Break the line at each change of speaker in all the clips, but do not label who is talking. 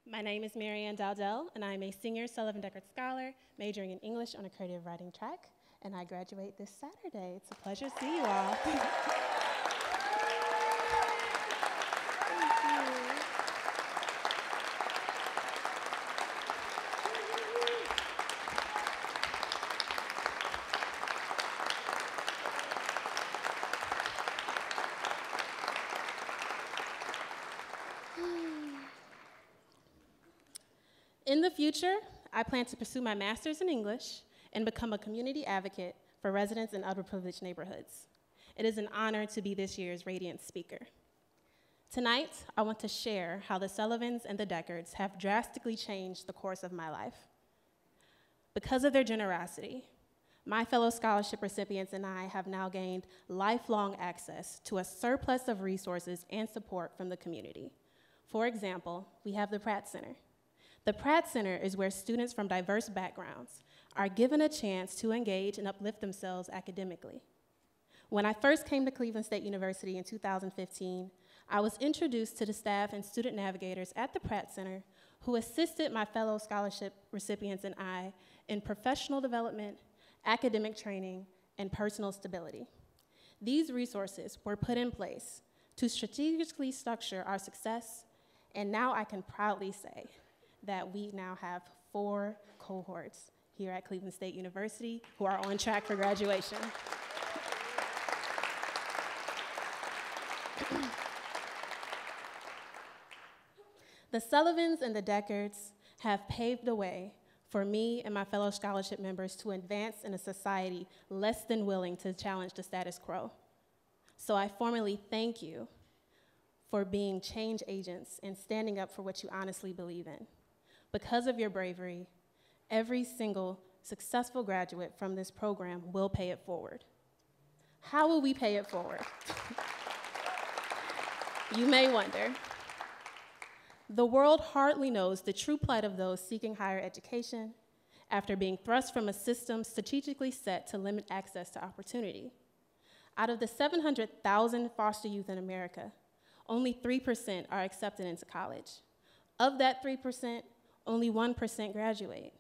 My name is MaryAnn Dowdell, and I'm a senior Sullivan-Deckard Scholar, majoring in English on a creative writing track, and I graduate this Saturday. It's a pleasure to see you all. Thank you. In the future, I plan to pursue my master's in English and become a community advocate for residents in underprivileged neighborhoods. It is an honor to be this year's Radiance speaker. Tonight, I want to share how the Sullivans and the Deckards have drastically changed the course of my life. Because of their generosity, my fellow scholarship recipients and I have now gained lifelong access to a surplus of resources and support from the community. For example, we have the Pratt Center. The Pratt Center is where students from diverse backgrounds are given a chance to engage and uplift themselves academically. When I first came to Cleveland State University in 2015, I was introduced to the staff and student navigators at the Pratt Center who assisted my fellow scholarship recipients and I in professional development, academic training, and personal stability. These resources were put in place to strategically structure our success, and now I can proudly say that we now have 4 cohorts here at Cleveland State University who are on track for graduation. The Sullivans and the Deckards have paved the way for me and my fellow scholarship members to advance in a society less than willing to challenge the status quo. So I formally thank you for being change agents and standing up for what you honestly believe in. Because of your bravery, every single successful graduate from this program will pay it forward. How will we pay it forward? You may wonder. The world hardly knows the true plight of those seeking higher education after being thrust from a system strategically set to limit access to opportunity. Out of the 700,000 foster youth in America, only 3% are accepted into college. Of that 3%, only 1% graduate.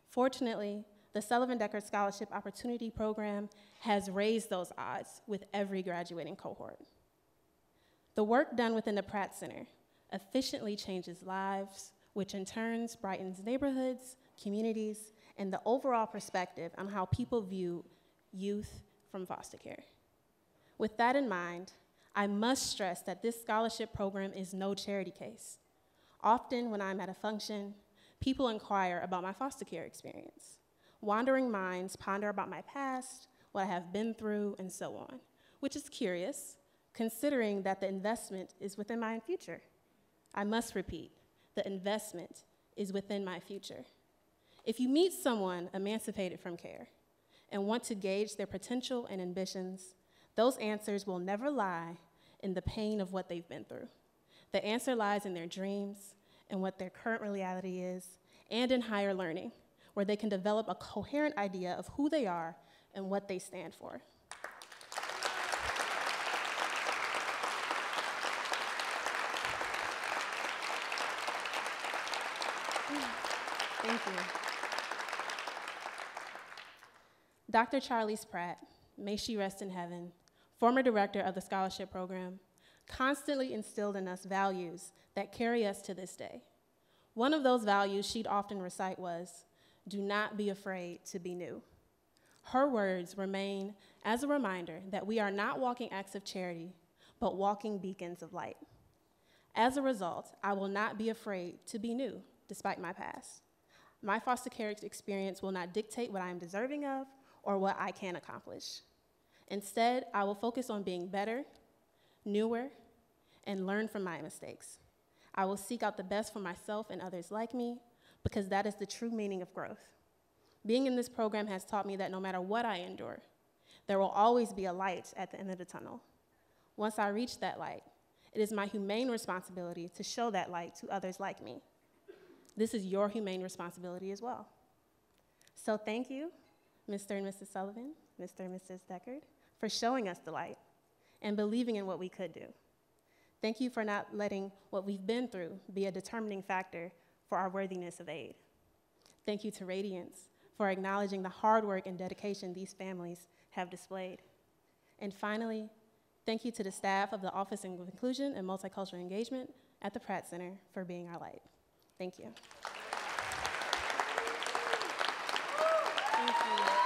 Fortunately, the Sullivan-Deckard Scholarship Opportunity Program has raised those odds with every graduating cohort. The work done within the Pratt Center efficiently changes lives, which in turn brightens neighborhoods, communities, and the overall perspective on how people view youth from foster care. With that in mind, I must stress that this scholarship program is no charity case. Often when I'm at a function, people inquire about my foster care experience. Wandering minds ponder about my past, what I have been through, and so on, which is curious, considering that the investment is within my future. I must repeat, the investment is within my future. If you meet someone emancipated from care and want to gauge their potential and ambitions, those answers will never lie in the pain of what they've been through. The answer lies in their dreams and what their current reality is, and in higher learning, where they can develop a coherent idea of who they are and what they stand for. Thank you. Dr. Charlize Pratt, may she rest in heaven, former director of the scholarship program, constantly instilled in us values that carry us to this day. One of those values she'd often recite was, "Do not be afraid to be new." Her words remain as a reminder that we are not walking acts of charity, but walking beacons of light. As a result, I will not be afraid to be new, despite my past. My foster care experience will not dictate what I am deserving of or what I can accomplish. Instead, I will focus on being better, newer, and learn from my mistakes. I will seek out the best for myself and others like me, because that is the true meaning of growth. Being in this program has taught me that no matter what I endure, there will always be a light at the end of the tunnel. Once I reach that light, it is my humane responsibility to show that light to others like me. This is your humane responsibility as well. So thank you, Mr. and Mrs. Sullivan, Mr. and Mrs. Deckard, for showing us the light and believing in what we could do. Thank you for not letting what we've been through be a determining factor for our worthiness of aid. Thank you to Radiance for acknowledging the hard work and dedication these families have displayed. And finally, thank you to the staff of the Office of Inclusion and Multicultural Engagement at the Pratt Center for being our light. Thank you. Thank you.